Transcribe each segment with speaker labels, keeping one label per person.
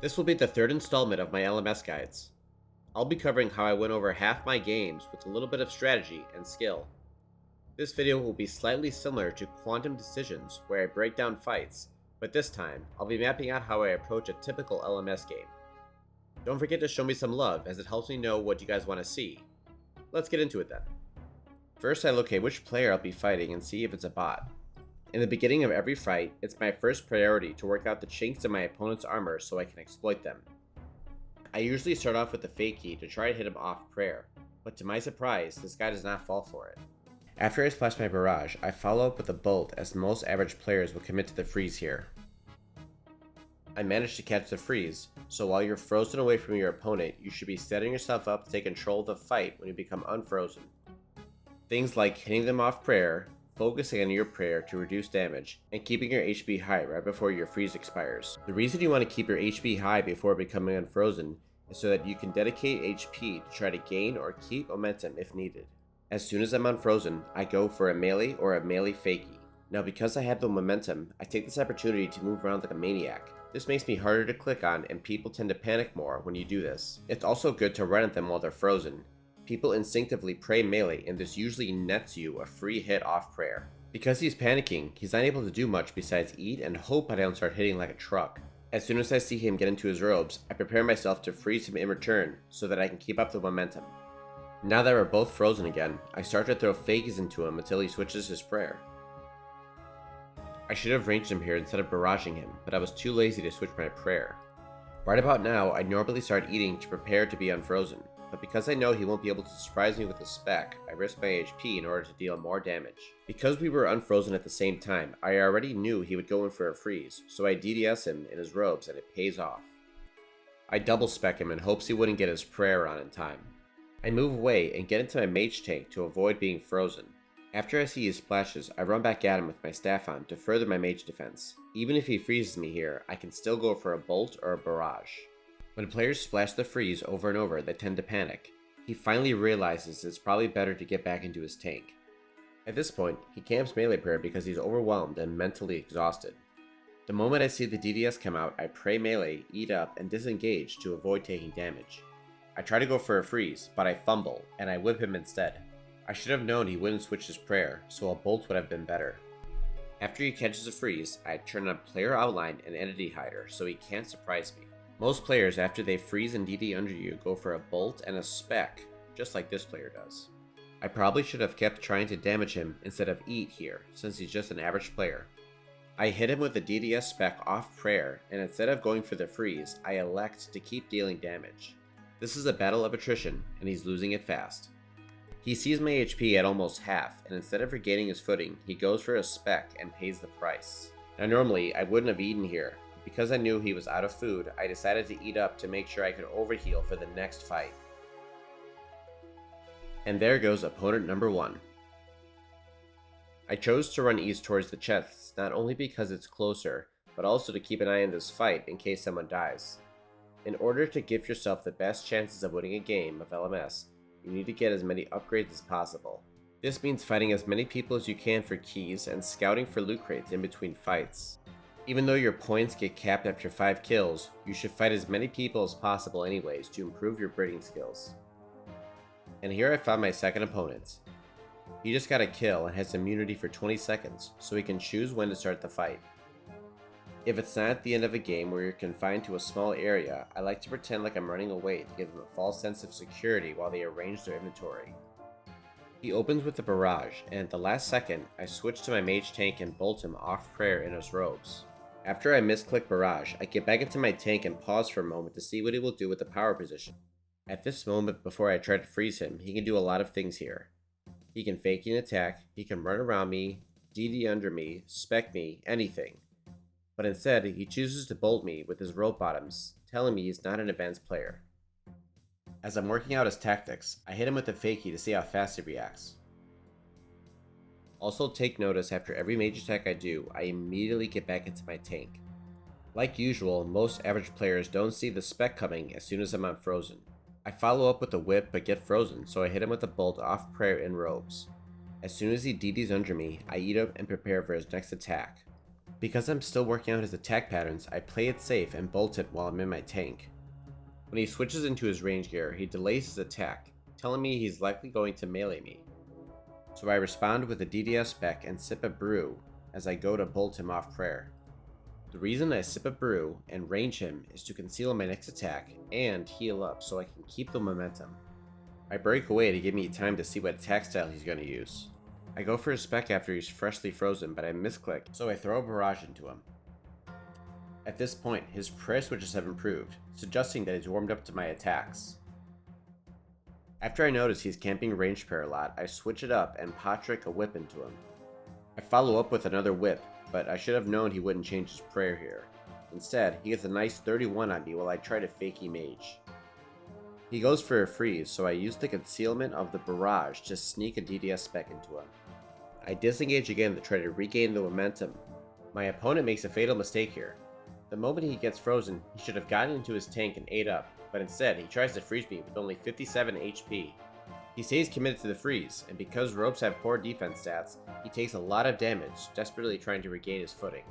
Speaker 1: This will be the third installment of my LMS guides. I'll be covering how I win over half my games with a little bit of strategy and skill. This video will be slightly similar to Quantum Decisions, where I break down fights, but this time, I'll be mapping out how I approach a typical LMS game. Don't forget to show me some love, as it helps me know what you guys want to see. Let's get into it then. First, I locate which player I'll be fighting and see if it's a bot. In the beginning of every fight, it's my first priority to work out the chinks in my opponent's armor so I can exploit them. I usually start off with the fakie to try to hit him off prayer, but to my surprise, this guy does not fall for it. After I splash my barrage, I follow up with a bolt, as most average players will commit to the freeze here. I managed to catch the freeze, so while you're frozen away from your opponent, you should be setting yourself up to take control of the fight when you become unfrozen. Things like hitting them off prayer, focusing on your prayer to reduce damage, and keeping your HP high right before your freeze expires. The reason you want to keep your HP high before becoming unfrozen is so that you can dedicate HP to try to gain or keep momentum if needed. As soon as I'm unfrozen, I go for a melee or a melee fakie. Now because I have the momentum, I take this opportunity to move around like a maniac. This makes me harder to click on, and people tend to panic more when you do this. It's also good to run at them while they're frozen. People instinctively pray melee, and this usually nets you a free hit off prayer. Because he's panicking, he's not able to do much besides eat and hope I don't start hitting like a truck. As soon as I see him get into his robes, I prepare myself to freeze him in return so that I can keep up the momentum. Now that we're both frozen again, I start to throw fakies into him until he switches his prayer. I should have ranged him here instead of barraging him, but I was too lazy to switch my prayer. Right about now, I normally start eating to prepare to be unfrozen, but because I know he won't be able to surprise me with a spec, I risk my HP in order to deal more damage. Because we were unfrozen at the same time, I already knew he would go in for a freeze, so I DDS him in his robes and it pays off. I double spec him in hopes he wouldn't get his prayer on in time. I move away and get into my mage tank to avoid being frozen. After I see his splashes, I run back at him with my staff on to further my mage defense. Even if he freezes me here, I can still go for a bolt or a barrage. When players splash the freeze over and over, they tend to panic. He finally realizes it's probably better to get back into his tank. At this point, he camps melee prayer because he's overwhelmed and mentally exhausted. The moment I see the DDS come out, I pray melee, eat up, and disengage to avoid taking damage. I try to go for a freeze, but I fumble, and I whip him instead. I should have known he wouldn't switch his prayer, so a bolt would have been better. After he catches a freeze, I turn on player outline and entity hider so he can't surprise me. Most players, after they freeze and DD under you, go for a bolt and a spec, just like this player does. I probably should have kept trying to damage him instead of eat here, since he's just an average player. I hit him with a DDS spec off prayer, and instead of going for the freeze, I elect to keep dealing damage. This is a battle of attrition, and he's losing it fast. He sees my HP at almost half, and instead of regaining his footing, he goes for a spec and pays the price. Now normally, I wouldn't have eaten here. Because I knew he was out of food, I decided to eat up to make sure I could overheal for the next fight. And there goes opponent number 1. I chose to run east towards the chests, not only because it's closer, but also to keep an eye on this fight in case someone dies. In order to give yourself the best chances of winning a game of LMS, you need to get as many upgrades as possible. This means fighting as many people as you can for keys and scouting for loot crates in between fights. Even though your points get capped after 5 kills, you should fight as many people as possible anyways to improve your breeding skills. And here I found my second opponent. He just got a kill and has immunity for 20 seconds, so he can choose when to start the fight. If it's not at the end of a game where you're confined to a small area, I like to pretend like I'm running away to give them a false sense of security while they arrange their inventory. He opens with a barrage, and at the last second, I switch to my mage tank and bolt him off prayer in his robes. After I misclick barrage, I get back into my tank and pause for a moment to see what he will do with the power position. At this moment before I try to freeze him, he can do a lot of things here. He can fake an attack, he can run around me, DD under me, spec me, anything. But instead, he chooses to bolt me with his rope bottoms, telling me he's not an advanced player. As I'm working out his tactics, I hit him with a fakie to see how fast he reacts. Also take notice, after every mage attack I do, I immediately get back into my tank. Like usual, most average players don't see the spec coming as soon as I'm unfrozen. I follow up with a whip but get frozen, so I hit him with a bolt off prayer in robes. As soon as he DDs under me, I eat up and prepare for his next attack. Because I'm still working out his attack patterns, I play it safe and bolt it while I'm in my tank. When he switches into his range gear, he delays his attack, telling me he's likely going to melee me. So I respond with a DDS spec and sip a brew as I go to bolt him off prayer. The reason I sip a brew and range him is to conceal my next attack and heal up so I can keep the momentum. I break away to give me time to see what attack style he's going to use. I go for a spec after he's freshly frozen, but I misclick, so I throw a barrage into him. At this point, his prayer switches have improved, suggesting that he's warmed up to my attacks. After I notice he's camping range prayer a lot, I switch it up and pot trick a whip into him. I follow up with another whip, but I should have known he wouldn't change his prayer here. Instead, he gets a nice 31 on me while I try to fakey mage. He goes for a freeze, so I use the concealment of the barrage to sneak a DDS spec into him. I disengage again to try to regain the momentum. My opponent makes a fatal mistake here. The moment he gets frozen, he should have gotten into his tank and ate up, but instead he tries to freeze me with only 57 HP. He stays committed to the freeze, and because ropes have poor defense stats, he takes a lot of damage, desperately trying to regain his footing.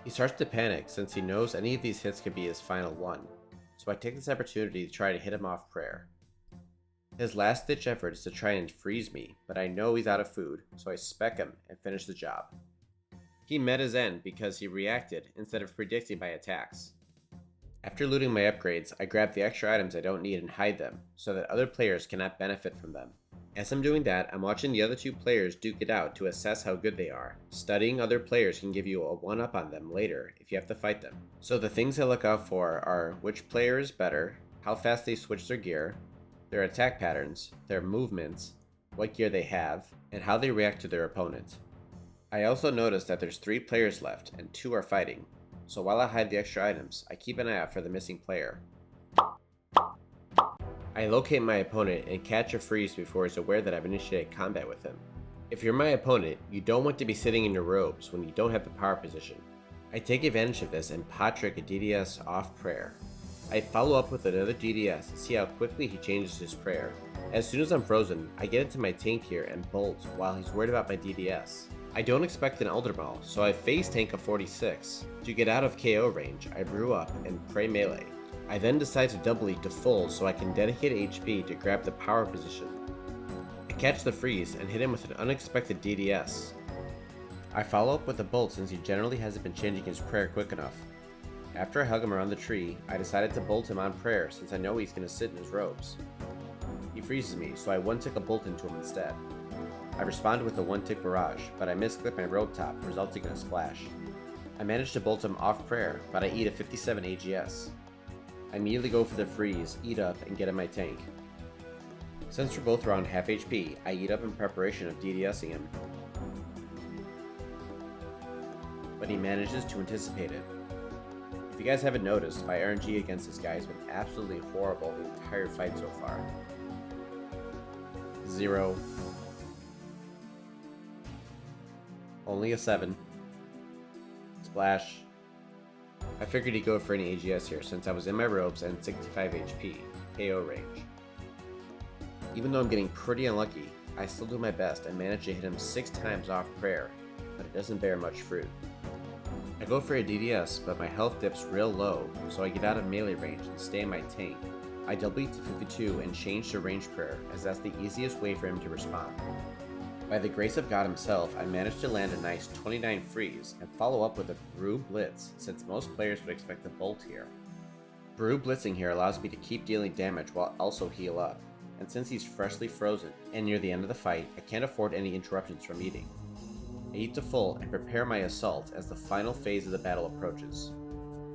Speaker 1: He starts to panic since he knows any of these hits could be his final one, so I take this opportunity to try to hit him off prayer. His last ditch effort is to try and freeze me, but I know he's out of food, so I spec him and finish the job. He met his end because he reacted instead of predicting my attacks. After looting my upgrades, I grab the extra items I don't need and hide them, so that other players cannot benefit from them. As I'm doing that, I'm watching the other two players duke it out to assess how good they are. Studying other players can give you a one-up on them later if you have to fight them. So the things I look out for are which player is better, how fast they switch their gear, their attack patterns, their movements, what gear they have, and how they react to their opponent. I also notice that there's 3 players left and 2 are fighting, so while I hide the extra items, I keep an eye out for the missing player. I locate my opponent and catch a freeze before he's aware that I've initiated combat with him. If you're my opponent, you don't want to be sitting in your robes when you don't have the power position. I take advantage of this and pot trick a DDS off prayer. I follow up with another DDS to see how quickly he changes his prayer. As soon as I'm frozen, I get into my tank here and bolt while he's worried about my DDS. I don't expect an Elder Maul, so I phase tank a 46. To get out of KO range, I brew up and pray melee. I then decide to double eat to full so I can dedicate HP to grab the power position. I catch the freeze and hit him with an unexpected DDS. I follow up with a bolt since he generally hasn't been changing his prayer quick enough. After I hug him around the tree, I decided to bolt him on prayer since I know he's going to sit in his robes. He freezes me, so I one-tick a bolt into him instead. I respond with a one-tick barrage, but I misclick my rope top, resulting in a splash. I manage to bolt him off prayer, but I eat a 57 AGS. I immediately go for the freeze, eat up, and get in my tank. Since we're both around half HP, I eat up in preparation of DDSing him. But he manages to anticipate it. If you guys haven't noticed, my RNG against this guy has been absolutely horrible the entire fight so far. 0. Only a 7. Splash. I figured he'd go for any AGS here since I was in my robes and 65 HP, KO range. Even though I'm getting pretty unlucky, I still do my best and manage to hit him 6 times off prayer, but it doesn't bear much fruit. I go for a DDS, but my health dips real low, so I get out of melee range and stay in my tank. I double eat to 52 and change to range prayer, as that's the easiest way for him to respond. By the grace of God himself, I managed to land a nice 29 freeze and follow up with a Brew Blitz, since most players would expect a bolt here. Brew Blitzing here allows me to keep dealing damage while also heal up, and since he's freshly frozen and near the end of the fight, I can't afford any interruptions from eating. I eat to full and prepare my assault as the final phase of the battle approaches.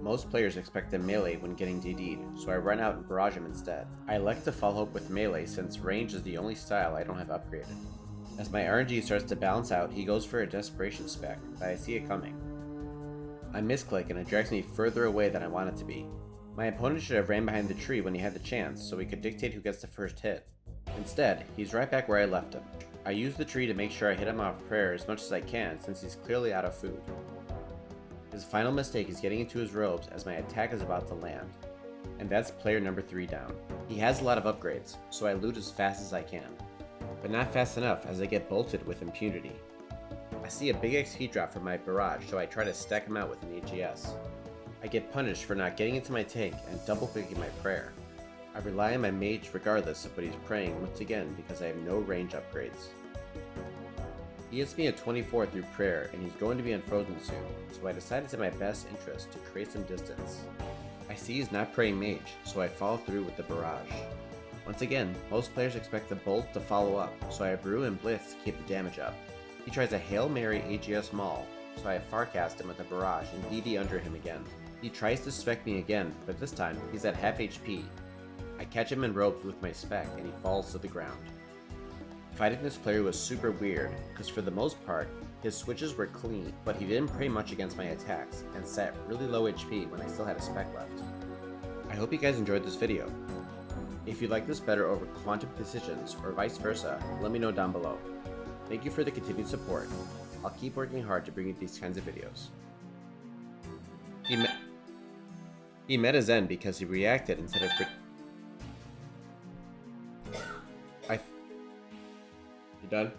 Speaker 1: Most players expect a melee when getting DD'd, so I run out and barrage him instead. I elect to follow up with melee since range is the only style I don't have upgraded. As my RNG starts to balance out, he goes for a desperation spec, but I see it coming. I misclick and it drags me further away than I want it to be. My opponent should have ran behind the tree when he had the chance, so he could dictate who gets the first hit. Instead, he's right back where I left him. I use the tree to make sure I hit him off prayer as much as I can since he's clearly out of food. His final mistake is getting into his robes as my attack is about to land. And that's player number 3 down. He has a lot of upgrades, so I loot as fast as I can. But not fast enough as I get bolted with impunity. I see a big XP drop from my barrage, so I try to stack him out with an AGS. I get punished for not getting into my tank and double clicking my prayer. I rely on my mage regardless of what he's praying once again because I have no range upgrades. He hits me at 24 through prayer and he's going to be unfrozen soon, so I decide it's in my best interest to create some distance. I see he's not praying mage, so I follow through with the barrage. Once again, most players expect the bolt to follow up, so I brew and blitz to keep the damage up. He tries a Hail Mary AGS Maul, so I farcast him with a barrage and DD under him again. He tries to spec me again, but this time he's at half HP. I catch him in ropes with my spec and he falls to the ground. Fighting this player was super weird, because for the most part, his switches were clean, but he didn't pray much against my attacks, and sat really low HP when I still had a spec left. I hope you guys enjoyed this video. If you like this better over Quantum Decisions, or vice versa, let me know down below. Thank you for the continued support. I'll keep working hard to bring you these kinds of videos. He met a Zen because he reacted instead of... You done?